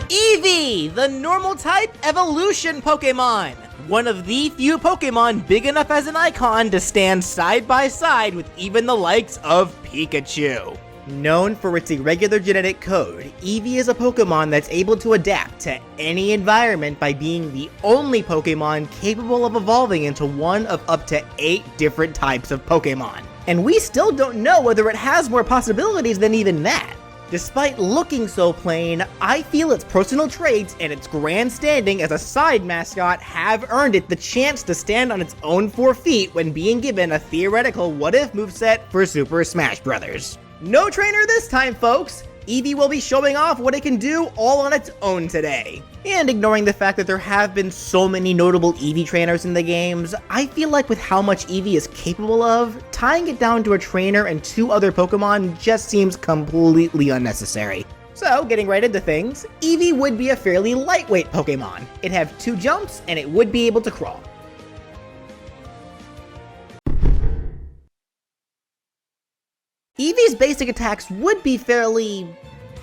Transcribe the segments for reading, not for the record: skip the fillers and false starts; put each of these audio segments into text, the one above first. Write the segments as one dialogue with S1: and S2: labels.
S1: Eevee, the normal type evolution Pokemon. One of the few Pokemon big enough as an icon to stand side by side with even the likes of Pikachu. Known for its irregular genetic code, Eevee is a Pokemon that's able to adapt to any environment by being the only Pokemon capable of evolving into one of up to 8 different types of Pokemon. And we still don't know whether it has more possibilities than even that. Despite looking so plain, I feel its personal traits and its grand standing as a side mascot have earned it the chance to stand on its own 4 feet when being given a theoretical what-if moveset for Super Smash Bros. No trainer this time, folks! Eevee will be showing off what it can do all on its own today. And ignoring the fact that there have been so many notable Eevee trainers in the games, I feel like with how much Eevee is capable of, tying it down to a trainer and 2 other Pokemon just seems completely unnecessary. So, getting right into things, Eevee would be a fairly lightweight Pokemon. It'd have 2 jumps, and it would be able to crawl. Eevee's basic attacks would be fairly,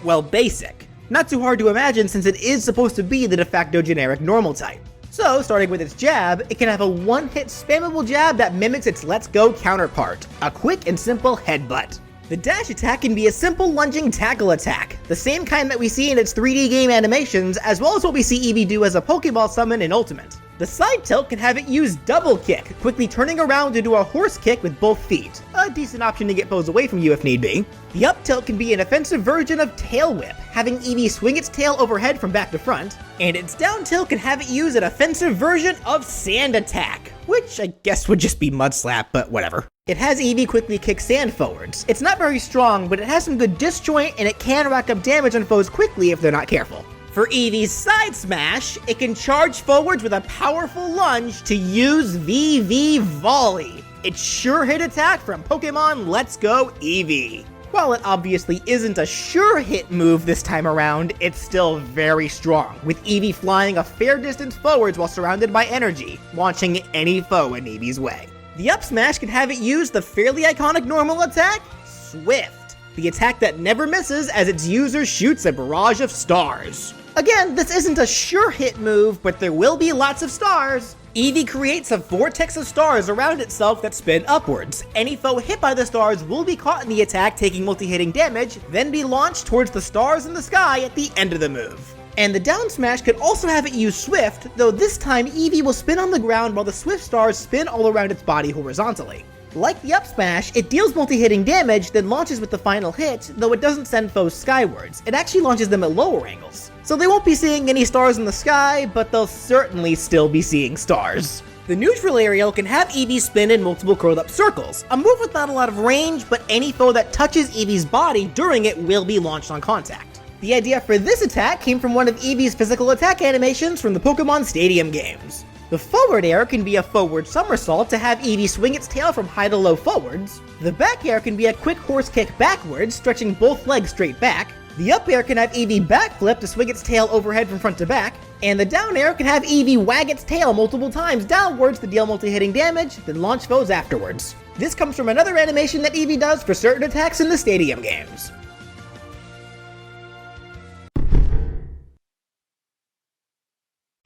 S1: well, basic. Not too hard to imagine since it is supposed to be the de facto generic normal type. So, starting with its jab, it can have a one-hit spammable jab that mimics its Let's Go counterpart, a quick and simple headbutt. The dash attack can be a simple lunging tackle attack, the same kind that we see in its 3D game animations, as well as what we see Eevee do as a Pokeball summon in Ultimate. The side tilt can have it use double kick, quickly turning around to do a horse kick with both feet, a decent option to get foes away from you if need be. The up tilt can be an offensive version of Tail Whip, having Eevee swing its tail overhead from back to front, and its down tilt can have it use an offensive version of Sand Attack, which I guess would just be Mud Slap, but whatever. It has Eevee quickly kick sand forwards. It's not very strong, but it has some good disjoint and it can rack up damage on foes quickly if they're not careful. For Eevee's side smash, it can charge forwards with a powerful lunge to use VV Volley, its sure hit attack from Pokemon Let's Go Eevee. While it obviously isn't a sure hit move this time around, it's still very strong, with Eevee flying a fair distance forwards while surrounded by energy, launching any foe in Eevee's way. The up smash can have it use the fairly iconic normal attack, Swift, the attack that never misses as its user shoots a barrage of stars. Again, this isn't a sure hit move, but there will be lots of stars. Eevee creates a vortex of stars around itself that spin upwards. Any foe hit by the stars will be caught in the attack, taking multi-hitting damage, then be launched towards the stars in the sky at the end of the move. And the down smash could also have it use Swift, though this time Eevee will spin on the ground while the Swift stars spin all around its body horizontally. Like the up smash, it deals multi-hitting damage, then launches with the final hit, though it doesn't send foes skywards. It actually launches them at lower angles. So they won't be seeing any stars in the sky, but they'll certainly still be seeing stars. The neutral aerial can have Eevee spin in multiple curled up circles, a move with not a lot of range, but any foe that touches Eevee's body during it will be launched on contact. The idea for this attack came from one of Eevee's physical attack animations from the Pokemon Stadium games. The forward air can be a forward somersault to have Eevee swing its tail from high to low forwards. The back air can be a quick horse kick backwards, stretching both legs straight back. The up air can have Eevee backflip to swing its tail overhead from front to back. And the down air can have Eevee wag its tail multiple times downwards to deal multi-hitting damage, then launch foes afterwards. This comes from another animation that Eevee does for certain attacks in the Stadium games.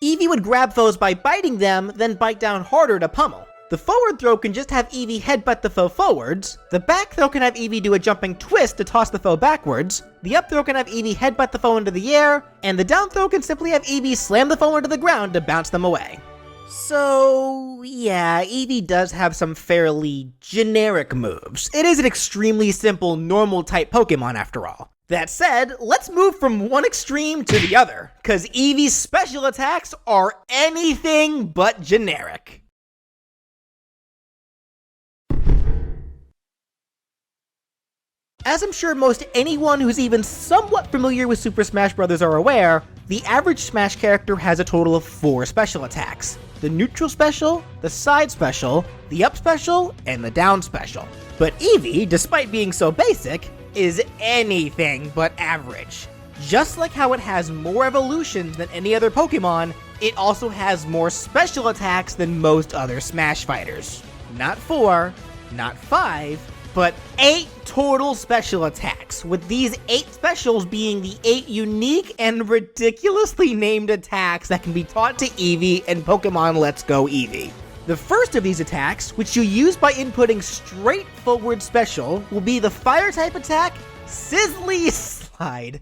S1: Eevee would grab foes by biting them, then bite down harder to pummel. The forward throw can just have Eevee headbutt the foe forwards. The back throw can have Eevee do a jumping twist to toss the foe backwards. The up throw can have Eevee headbutt the foe into the air. And the down throw can simply have Eevee slam the foe into the ground to bounce them away. So, yeah, Eevee does have some fairly generic moves. It is an extremely simple, normal type Pokemon after all. That said, let's move from one extreme to the other, cause Eevee's special attacks are anything but generic. As I'm sure most anyone who's even somewhat familiar with Super Smash Bros. Are aware, the average Smash character has a total of 4 special attacks. The neutral special, the side special, the up special, and the down special. But Eevee, despite being so basic, is anything but average. Just like how it has more evolutions than any other Pokemon, it also has more special attacks than most other Smash fighters. Not 4, not 5, but 8 total special attacks, with these 8 specials being the 8 unique and ridiculously named attacks that can be taught to Eevee in Pokemon Let's Go Eevee. The first of these attacks, which you use by inputting straightforward special, will be the fire-type attack, Sizzly Slide.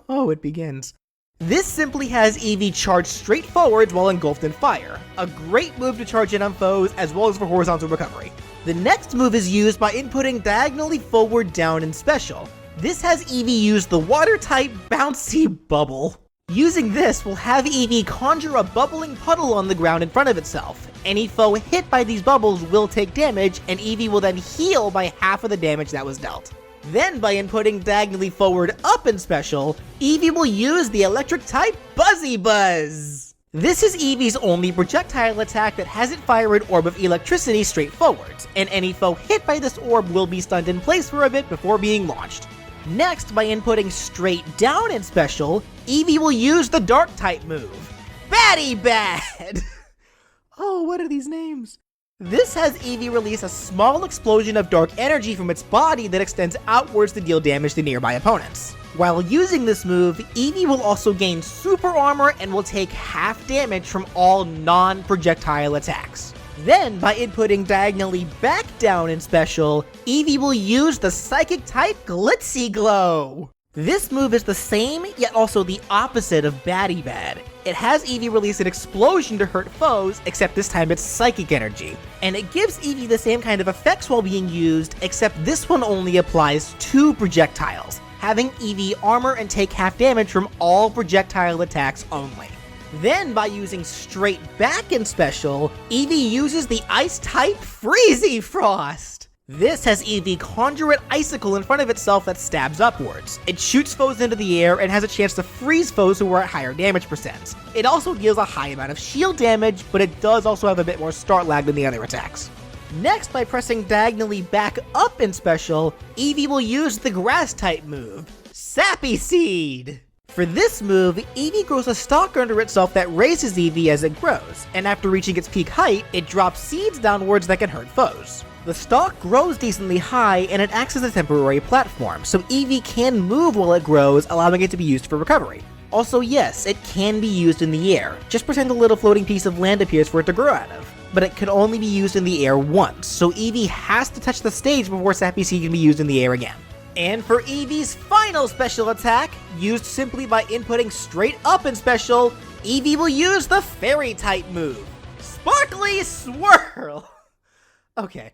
S1: Oh, it begins. This simply has Eevee charge straight forwards while engulfed in fire, a great move to charge in on foes as well as for horizontal recovery. The next move is used by inputting diagonally forward down in special. This has Eevee use the water-type Bouncy Bubble. Using this will have Eevee conjure a bubbling puddle on the ground in front of itself. Any foe hit by these bubbles will take damage, and Eevee will then heal by half of the damage that was dealt. Then, by inputting diagonally forward up in special, Eevee will use the electric-type Buzzy Buzz. This is Eevee's only projectile attack that hasn't fired an orb of electricity straight forwards, and any foe hit by this orb will be stunned in place for a bit before being launched. Next, by inputting straight down in special, Eevee will use the dark-type move, Batty Bad! Oh, what are these names? This has Eevee release a small explosion of dark energy from its body that extends outwards to deal damage to nearby opponents. While using this move, Eevee will also gain super armor and will take half damage from all non-projectile attacks. Then, by inputting diagonally back down in special, Eevee will use the Psychic-type Glitzy Glow. This move is the same, yet also the opposite of Batty Bad. It has Eevee release an explosion to hurt foes, except this time it's psychic energy. And it gives Eevee the same kind of effects while being used, except this one only applies to projectiles, having Eevee armor and take half damage from all projectile attacks only. Then, by using straight back in special, Eevee uses the Ice-type Freezy Frost. This has Eevee conjure an icicle in front of itself that stabs upwards. It shoots foes into the air and has a chance to freeze foes who are at higher damage percents. It also deals a high amount of shield damage, but it does also have a bit more start lag than the other attacks. Next, by pressing diagonally back up in special, Eevee will use the grass-type move, Sappy Seed. For this move, Eevee grows a stalk under itself that raises Eevee as it grows, and after reaching its peak height, it drops seeds downwards that can hurt foes. The stalk grows decently high, and it acts as a temporary platform, so Eevee can move while it grows, allowing it to be used for recovery. Also, yes, it can be used in the air. Just pretend a little floating piece of land appears for it to grow out of. But it can only be used in the air once, so Eevee has to touch the stage before Sappy Seed can be used in the air again. And for Eevee's final special attack, used simply by inputting straight up in special, Eevee will use the Fairy-type move, Sparkly Swirl. Okay,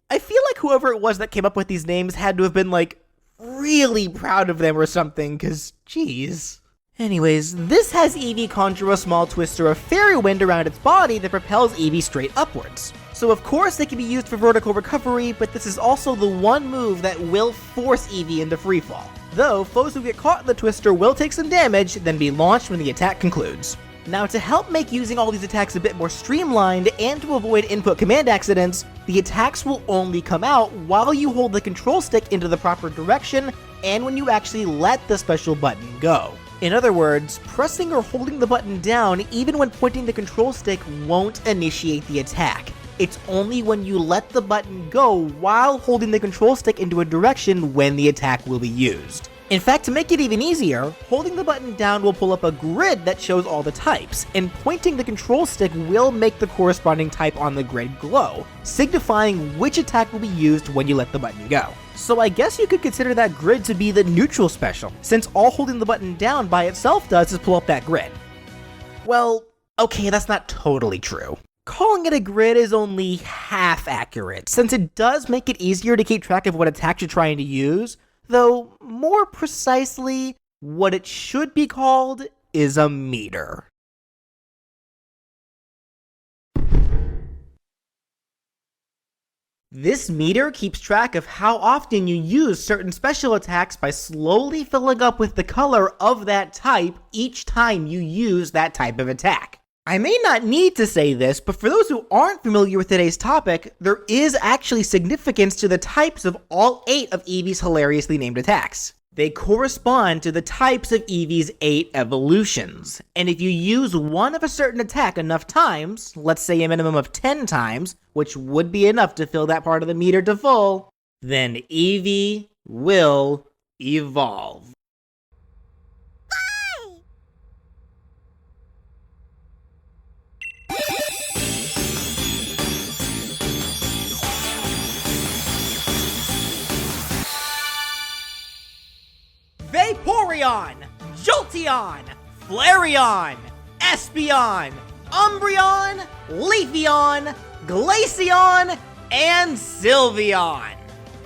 S1: I feel like whoever it was that came up with these names had to have been, like, really proud of them or something, cause jeez. Anyways, this has Eevee conjure a small twister of fairy wind around its body that propels Eevee straight upwards. So of course it can be used for vertical recovery, but this is also the one move that will force Eevee into freefall. Though, foes who get caught in the twister will take some damage, then be launched when the attack concludes. Now, to help make using all these attacks a bit more streamlined, and to avoid input command accidents, the attacks will only come out while you hold the control stick into the proper direction, and when you actually let the special button go. In other words, pressing or holding the button down even when pointing the control stick won't initiate the attack. It's only when you let the button go while holding the control stick into a direction when the attack will be used. In fact, to make it even easier, holding the button down will pull up a grid that shows all the types, and pointing the control stick will make the corresponding type on the grid glow, signifying which attack will be used when you let the button go. So I guess you could consider that grid to be the neutral special, since all holding the button down by itself does is pull up that grid. Well, okay, that's not totally true. Calling it a grid is only half accurate, since it does make it easier to keep track of what attacks you're trying to use, though more precisely, what it should be called is a meter. This meter keeps track of how often you use certain special attacks by slowly filling up with the color of that type each time you use that type of attack. I may not need to say this, but for those who aren't familiar with today's topic, there is actually significance to the types of all 8 of Eevee's hilariously named attacks. They correspond to the types of Eevee's 8 evolutions, and if you use one of a certain attack enough times, let's say a minimum of 10 times, which would be enough to fill that part of the meter to full, then Eevee will evolve. Vaporeon, Jolteon, Flareon, Espeon, Umbreon, Leafeon, Glaceon, and Sylveon.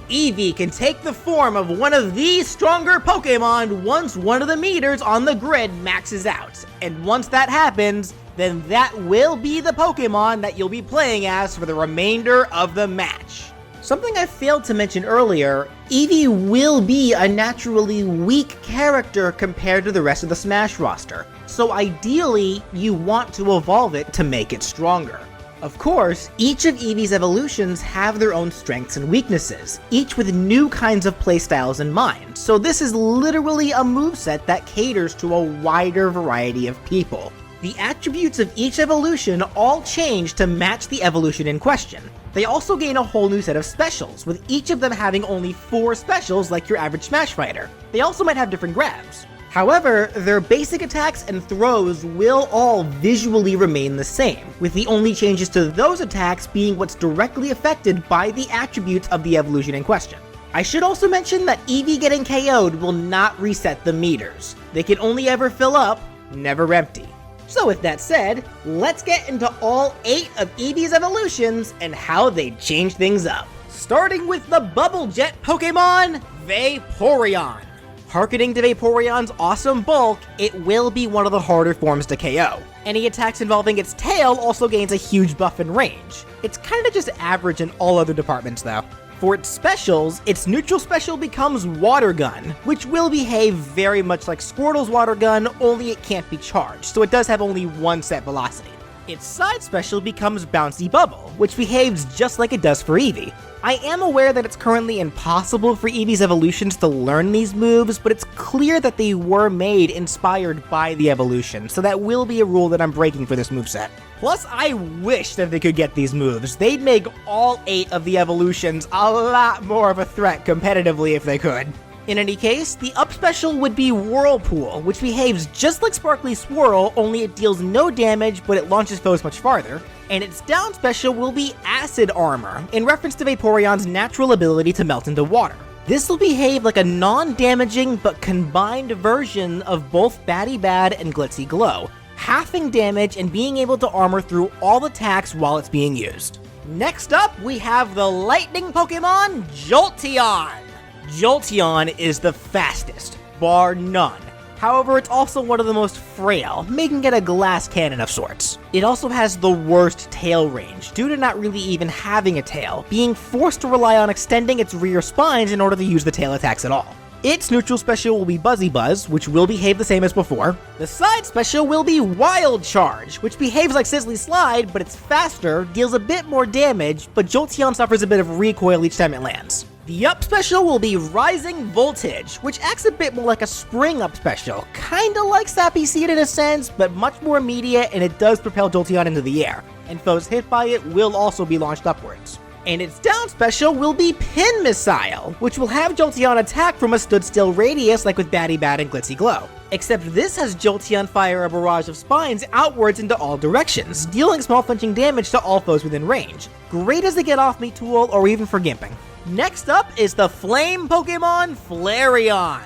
S1: Eevee can take the form of one of these stronger Pokemon once one of the meters on the grid maxes out. And once that happens, then that will be the Pokemon that you'll be playing as for the remainder of the match. Something I failed to mention earlier, Eevee will be a naturally weak character compared to the rest of the Smash roster, so ideally, you want to evolve it to make it stronger. Of course, each of Eevee's evolutions have their own strengths and weaknesses, each with new kinds of playstyles in mind, so this is literally a moveset that caters to a wider variety of people. The attributes of each evolution all change to match the evolution in question. They also gain a whole new set of specials, with each of them having only 4 specials like your average Smash fighter. They also might have different grabs. However, their basic attacks and throws will all visually remain the same, with the only changes to those attacks being what's directly affected by the attributes of the evolution in question. I should also mention that Eevee getting KO'd will not reset the meters. They can only ever fill up, never empty. So with that said, let's get into all 8 of Eevee's evolutions and how they change things up. Starting with the Bubble Jet Pokemon, Vaporeon. Harkening to Vaporeon's awesome bulk, it will be one of the harder forms to KO. Any attacks involving its tail also gains a huge buff in range. It's kinda just average in all other departments though. For its specials, its neutral special becomes Water Gun, which will behave very much like Squirtle's Water Gun, only it can't be charged, so it does have only one set velocity. Its side special becomes Bouncy Bubble, which behaves just like it does for Eevee. I am aware that it's currently impossible for Eevee's evolutions to learn these moves, but it's clear that they were made inspired by the evolution, so that will be a rule that I'm breaking for this moveset. Plus, I wish that they could get these moves. They'd make all 8 of the evolutions a lot more of a threat competitively if they could. In any case, the up special would be Whirlpool, which behaves just like Sparkly Swirl, only it deals no damage, but it launches foes much farther. And its down special will be Acid Armor, in reference to Vaporeon's natural ability to melt into water. This will behave like a non-damaging but combined version of both Batty Bad and Glitzy Glow, halving damage and being able to armor through all attacks while it's being used. Next up, we have the Lightning Pokemon, Jolteon. Jolteon is the fastest, bar none. However, it's also one of the most frail, making it a glass cannon of sorts. It also has the worst tail range, due to not really even having a tail, being forced to rely on extending its rear spines in order to use the tail attacks at all. Its neutral special will be Buzzy Buzz, which will behave the same as before. The side special will be Wild Charge, which behaves like Sizzly Slide, but it's faster, deals a bit more damage, but Jolteon suffers a bit of recoil each time it lands. The up special will be Rising Voltage, which acts a bit more like a spring up special, kinda like Sappy Seed in a sense, but much more immediate, and it does propel Jolteon into the air, and foes hit by it will also be launched upwards. And its down special will be Pin Missile, which will have Jolteon attack from a stood still radius like with Batty Bad and Glitzy Glow. Except this has Jolteon fire a barrage of spines outwards into all directions, dealing small flinching damage to all foes within range. Great as a get off me tool or even for gimping. Next up is the Flame Pokemon Flareon.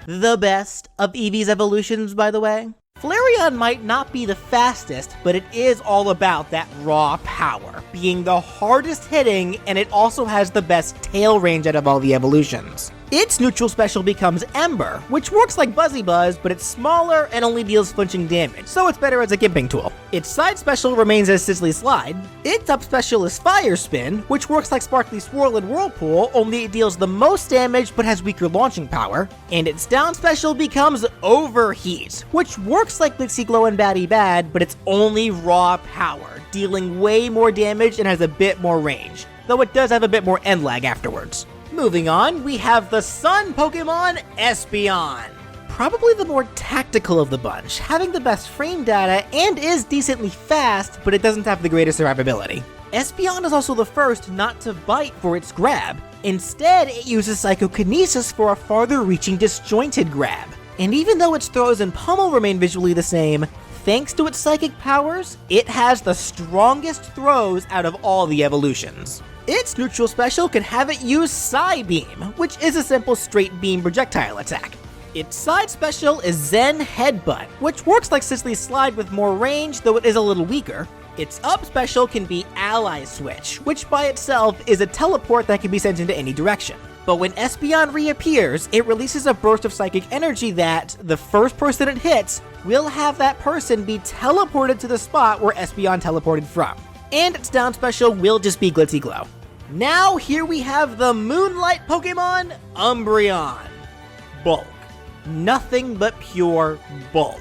S1: The best of Eevee's evolutions, by the way. Flareon might not be the fastest, but it is all about that raw power, being the hardest hitting, and it also has the best tail range out of all the evolutions. Its neutral special becomes Ember, which works like Buzzy Buzz, but it's smaller and only deals flinching damage, so it's better as a gimping tool. Its side special remains as Sizzly Slide. Its up special is Fire Spin, which works like Sparkly Swirl and Whirlpool, only it deals the most damage but has weaker launching power. And its down special becomes Overheat, which works like Glitzy Glow and Batty Bad, but it's only raw power, dealing way more damage and has a bit more range, though it does have a bit more end lag afterwards. Moving on, we have the Sun Pokemon, Espeon. Probably the more tactical of the bunch, having the best frame data and is decently fast, but it doesn't have the greatest survivability. Espeon is also the first not to bite for its grab. Instead, it uses Psychokinesis for a farther-reaching disjointed grab. And even though its throws and pummel remain visually the same, thanks to its psychic powers, it has the strongest throws out of all the evolutions. Its neutral special can have it use Psybeam, which is a simple straight beam projectile attack. Its side special is Zen Headbutt, which works like Sisley's Slide with more range, though it is a little weaker. Its up special can be Ally Switch, which by itself is a teleport that can be sent into any direction. But when Espeon reappears, it releases a burst of psychic energy that, the first person it hits, will have that person be teleported to the spot where Espeon teleported from. And its down special will just be Glitzy Glow. Now here we have the Moonlight Pokemon, Umbreon. Bulk. Nothing but pure bulk.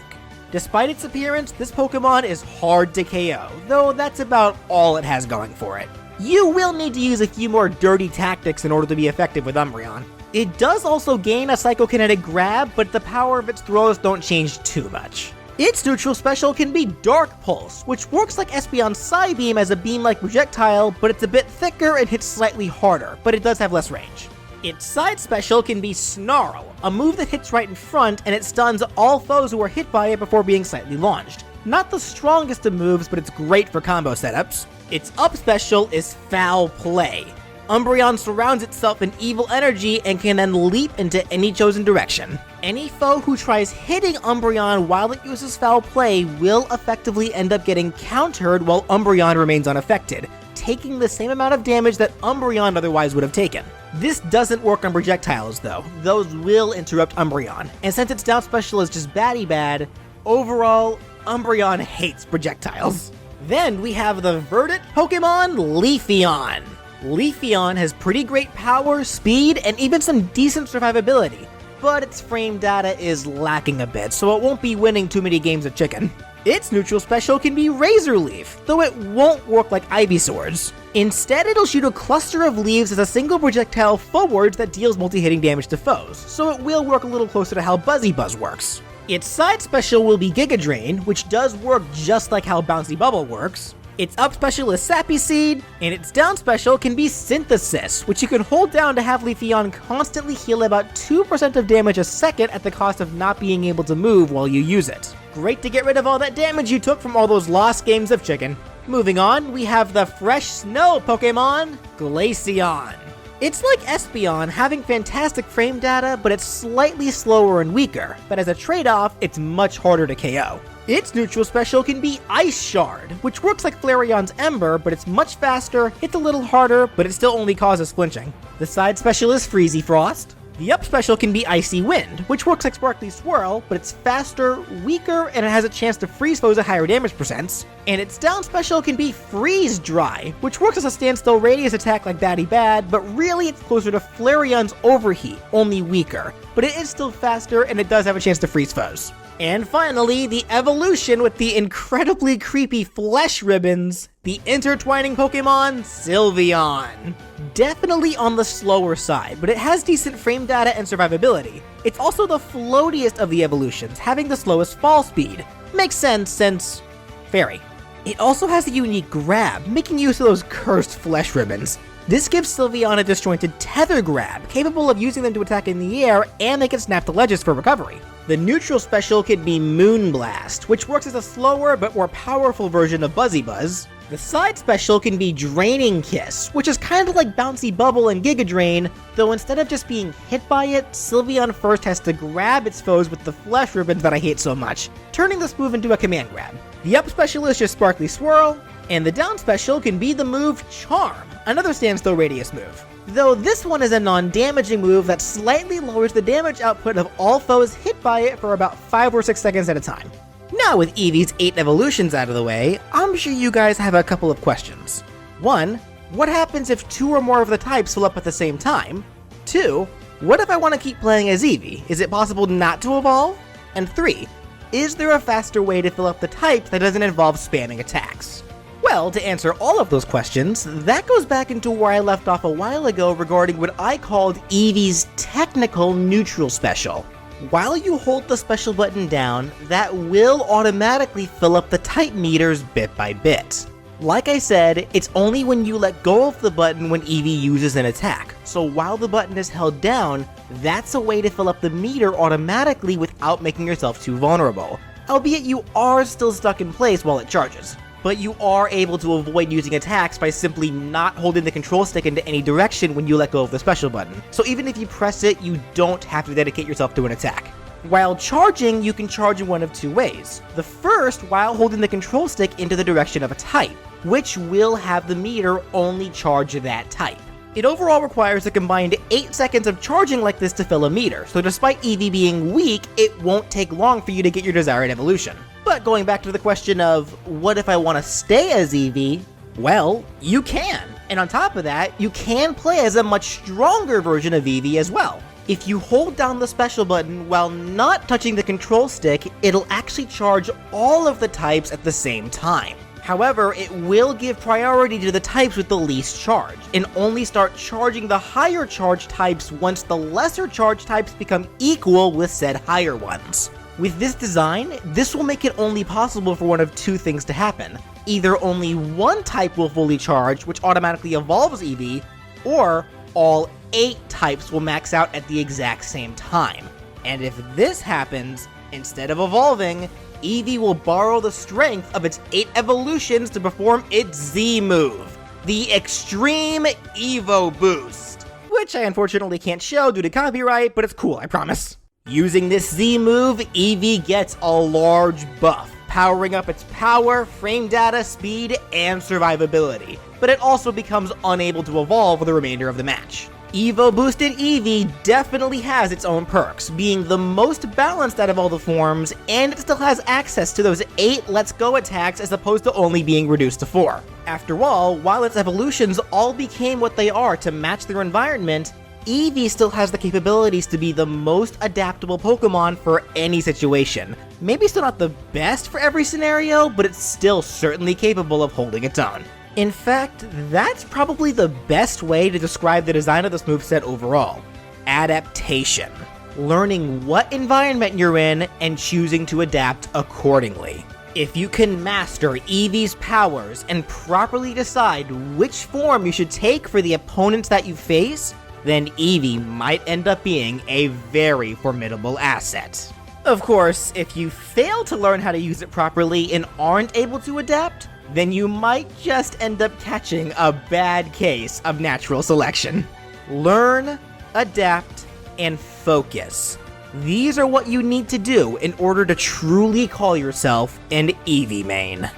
S1: Despite its appearance, this Pokemon is hard to KO, though that's about all it has going for it. You will need to use a few more dirty tactics in order to be effective with Umbreon. It does also gain a Psychokinetic grab, but the power of its throws don't change too much. Its neutral special can be Dark Pulse, which works like Espeon's Psybeam as a beam-like projectile, but it's a bit thicker and hits slightly harder, but it does have less range. Its side special can be Snarl, a move that hits right in front and it stuns all foes who are hit by it before being slightly launched. Not the strongest of moves, but it's great for combo setups. Its up special is Foul Play. Umbreon surrounds itself in evil energy and can then leap into any chosen direction. Any foe who tries hitting Umbreon while it uses Foul Play will effectively end up getting countered while Umbreon remains unaffected, taking the same amount of damage that Umbreon otherwise would have taken. This doesn't work on projectiles though, those will interrupt Umbreon, and since its down special is just baddie bad, overall, Umbreon hates projectiles. Then we have the Verdant Pokemon, Leafeon. Leafeon has pretty great power, speed, and even some decent survivability, but its frame data is lacking a bit, so it won't be winning too many games of chicken. Its neutral special can be Razor Leaf, though it won't work like Ivysaurs. Instead, it'll shoot a cluster of leaves as a single projectile forwards that deals multi-hitting damage to foes, so it will work a little closer to how Buzzy Buzz works. Its side special will be Giga Drain, which does work just like how Bouncy Bubble works. Its up special is Sappy Seed, and its down special can be Synthesis, which you can hold down to have Leafeon constantly heal about 2% of damage a second at the cost of not being able to move while you use it. Great to get rid of all that damage you took from all those lost games of chicken. Moving on, we have the Fresh Snow Pokemon, Glaceon. It's like Espeon, having fantastic frame data, but it's slightly slower and weaker, but as a trade-off, it's much harder to KO. Its neutral special can be Ice Shard, which works like Flareon's Ember, but it's much faster, hits a little harder, but it still only causes flinching. The side special is Freezy Frost. The up special can be Icy Wind, which works like Sparkly Swirl, but it's faster, weaker, and it has a chance to freeze foes at higher damage percents. And its down special can be Freeze Dry, which works as a standstill radius attack like Baddie Bad, but really it's closer to Flareon's Overheat, only weaker. But it is still faster, and it does have a chance to freeze foes. And finally, the evolution with the incredibly creepy flesh ribbons, the intertwining Pokemon, Sylveon. Definitely on the slower side, but it has decent frame data and survivability. It's also the floatiest of the evolutions, having the slowest fall speed. Makes sense since... Fairy. It also has a unique grab, making use of those cursed flesh ribbons. This gives Sylveon a disjointed tether grab, capable of using them to attack in the air, and they can snap the ledges for recovery. The neutral special can be Moonblast, which works as a slower but more powerful version of Buzzy Buzz. The side special can be Draining Kiss, which is kind of like Bouncy Bubble and Giga Drain, though instead of just being hit by it, Sylveon first has to grab its foes with the flesh ribbons that I hate so much, turning this move into a command grab. The up special is just Sparkly Swirl, and the down special can be the move Charm, another standstill radius move. Though this one is a non-damaging move that slightly lowers the damage output of all foes hit by it for about 5 or 6 seconds at a time. Now with Eevee's 8 evolutions out of the way, I'm sure you guys have a couple of questions. 1. What happens if 2 or more of the types fill up at the same time? 2. What if I want to keep playing as Eevee? Is it possible not to evolve? And 3. Is there a faster way to fill up the types that doesn't involve spamming attacks? Well, to answer all of those questions, that goes back into where I left off a while ago regarding what I called Eevee's technical neutral special. While you hold the special button down, that will automatically fill up the type meters bit by bit. Like I said, it's only when you let go of the button when Eevee uses an attack, so while the button is held down, that's a way to fill up the meter automatically without making yourself too vulnerable, albeit you are still stuck in place while it charges. But you are able to avoid using attacks by simply not holding the control stick into any direction when you let go of the special button, so even if you press it, you don't have to dedicate yourself to an attack. While charging, you can charge in one of two ways. The first, while holding the control stick into the direction of a type, which will have the meter only charge that type. It overall requires a combined 8 seconds of charging like this to fill a meter, so despite Eevee being weak, it won't take long for you to get your desired evolution. But going back to the question of, what if I want to stay as Eevee? Well, you can. And on top of that, you can play as a much stronger version of Eevee as well. If you hold down the special button while not touching the control stick, it'll actually charge all of the types at the same time. However, it will give priority to the types with the least charge, and only start charging the higher charge types once the lesser charge types become equal with said higher ones. With this design, this will make it only possible for one of two things to happen. Either only one type will fully charge, which automatically evolves Eevee, or all 8 types will max out at the exact same time. And if this happens, instead of evolving, Eevee will borrow the strength of its 8 evolutions to perform its Z move, the Extreme Evo Boost, which I unfortunately can't show due to copyright, but it's cool, I promise. Using this Z move, Eevee gets a large buff, powering up its power, frame data, speed, and survivability, but it also becomes unable to evolve for the remainder of the match. Evo Boosted Eevee definitely has its own perks, being the most balanced out of all the forms, and it still has access to those 8 Let's Go attacks as opposed to only being reduced to 4. After all, while its evolutions all became what they are to match their environment, Eevee still has the capabilities to be the most adaptable Pokemon for any situation. Maybe still not the best for every scenario, but it's still certainly capable of holding its own. In fact, that's probably the best way to describe the design of this moveset overall. Adaptation. Learning what environment you're in and choosing to adapt accordingly. If you can master Eevee's powers and properly decide which form you should take for the opponents that you face, then Eevee might end up being a very formidable asset. Of course, if you fail to learn how to use it properly and aren't able to adapt, then you might just end up catching a bad case of natural selection. Learn, adapt, and focus. These are what you need to do in order to truly call yourself an Eevee main.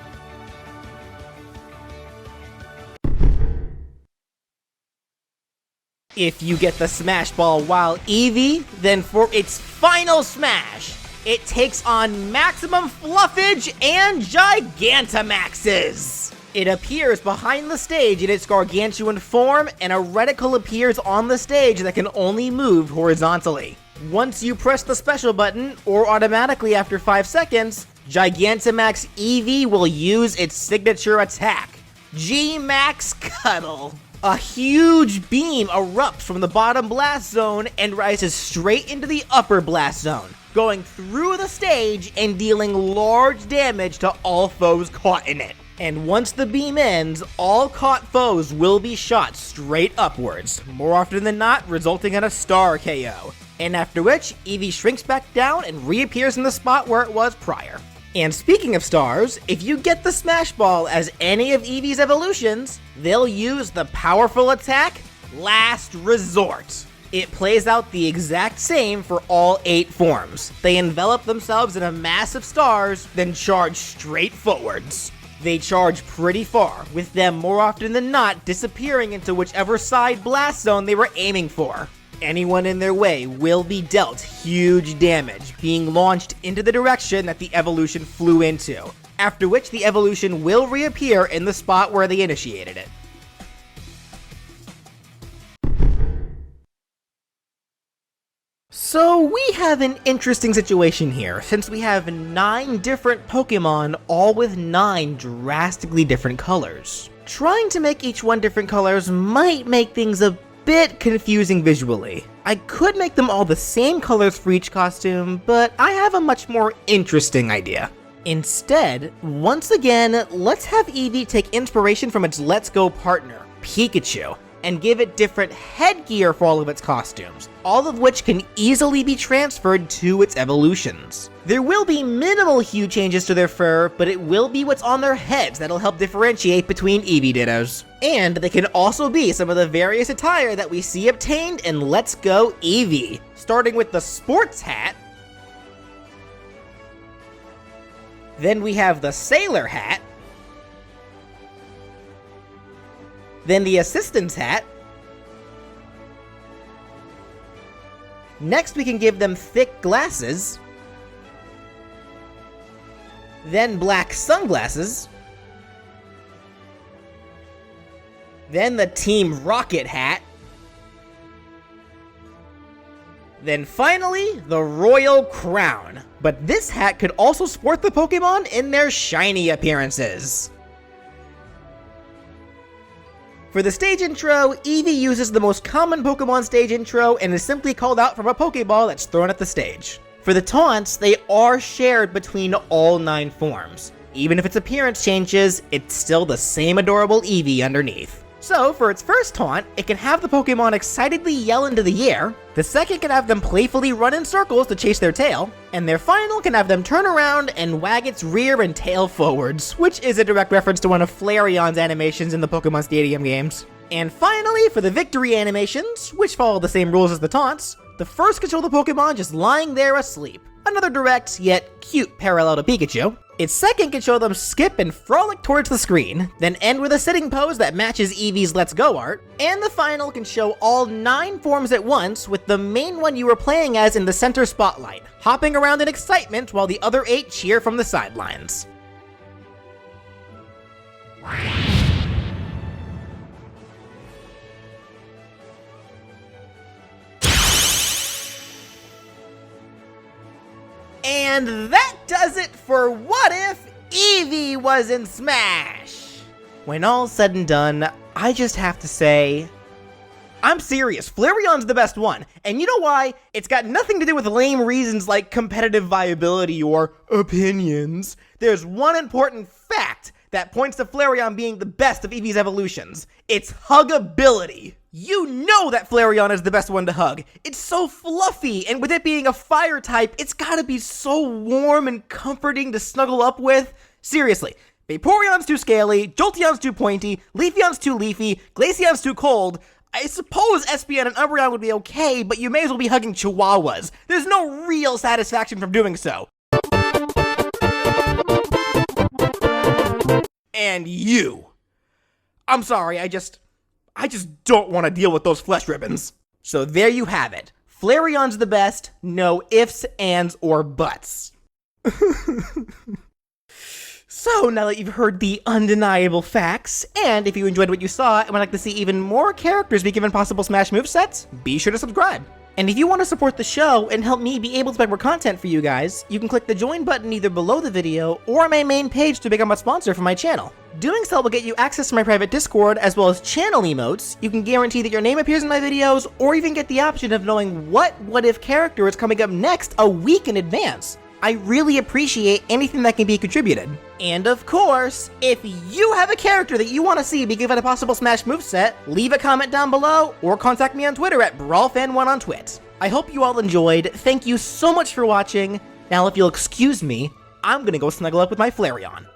S1: If you get the Smash Ball while Eevee, then for its final smash, it takes on Maximum Fluffage and Gigantamaxes! It appears behind the stage in its gargantuan form, and a reticle appears on the stage that can only move horizontally. Once you press the special button, or automatically after 5 seconds, Gigantamax Eevee will use its signature attack, G-Max Cuddle. A huge beam erupts from the bottom blast zone and rises straight into the upper blast zone, going through the stage and dealing large damage to all foes caught in it. And once the beam ends, all caught foes will be shot straight upwards, more often than not resulting in a star KO. And after which, Eevee shrinks back down and reappears in the spot where it was prior. And speaking of stars, if you get the Smash Ball as any of Eevee's evolutions, they'll use the powerful attack, Last Resort. It plays out the exact same for all 8 forms. They envelop themselves in a mass of stars, then charge straight forwards. They charge pretty far, with them more often than not disappearing into whichever side blast zone they were aiming for. Anyone in their way will be dealt huge damage, being launched into the direction that the evolution flew into, after which the evolution will reappear in the spot where they initiated it. So we have an interesting situation here, since we have 9 different Pokemon, all with 9 drastically different colors. Trying to make each one different colors might make things a bit confusing visually. I could make them all the same colors for each costume, but I have a much more interesting idea. Instead, once again, let's have Eevee take inspiration from its Let's Go partner, Pikachu, and give it different headgear for all of its costumes, all of which can easily be transferred to its evolutions. There will be minimal hue changes to their fur, but it will be what's on their heads that'll help differentiate between Eevee Dittos. And they can also be some of the various attire that we see obtained in Let's Go Eevee, starting with the sports hat. Then we have the sailor hat. Then the assistant's hat. Next we can give them thick glasses. Then black sunglasses. Then the Team Rocket hat. Then finally, the Royal Crown. But this hat could also sport the Pokemon in their shiny appearances. For the stage intro, Eevee uses the most common Pokemon stage intro and is simply called out from a Pokeball that's thrown at the stage. For the taunts, they are shared between all 9 forms. Even if its appearance changes, it's still the same adorable Eevee underneath. So, for its first taunt, it can have the Pokemon excitedly yell into the air, the second can have them playfully run in circles to chase their tail, and their final can have them turn around and wag its rear and tail forwards, which is a direct reference to one of Flareon's animations in the Pokemon Stadium games. And finally, for the victory animations, which follow the same rules as the taunts, the first can show the Pokemon just lying there asleep, another direct yet cute parallel to Pikachu. Its second can show them skip and frolic towards the screen, then end with a sitting pose that matches Eevee's Let's Go art, and the final can show all 9 forms at once with the main one you were playing as in the center spotlight, hopping around in excitement while the other 8 cheer from the sidelines. And that does it for What If Eevee was in Smash! When all's said and done, I just have to say, I'm serious, Flareon's the best one. And you know why? It's got nothing to do with lame reasons like competitive viability or opinions. There's one important fact that points to Flareon being the best of Eevee's evolutions. It's huggability. You know that Flareon is the best one to hug. It's so fluffy, and with it being a fire type, it's gotta be so warm and comforting to snuggle up with. Seriously, Vaporeon's too scaly, Jolteon's too pointy, Leafeon's too leafy, Glaceon's too cold. I suppose Espeon and Umbreon would be okay, but you may as well be hugging Chihuahuas. There's no real satisfaction from doing so. And you. I'm sorry, I just don't want to deal with those flesh ribbons. So there you have it. Flareon's the best, no ifs, ands, or buts. So now that you've heard the undeniable facts, and if you enjoyed what you saw and would like to see even more characters be given possible Smash movesets, be sure to subscribe. And if you want to support the show and help me be able to make more content for you guys, you can click the join button either below the video or on my main page to become a sponsor for my channel. Doing so will get you access to my private Discord as well as channel emotes. You can guarantee that your name appears in my videos or even get the option of knowing what if character is coming up next a week in advance. I really appreciate anything that can be contributed. And of course, if you have a character that you want to see be given a possible Smash moveset, leave a comment down below or contact me on Twitter at BrawlFan1 on Twit. I hope you all enjoyed. Thank you so much for watching. Now if you'll excuse me, I'm gonna go snuggle up with my Flareon.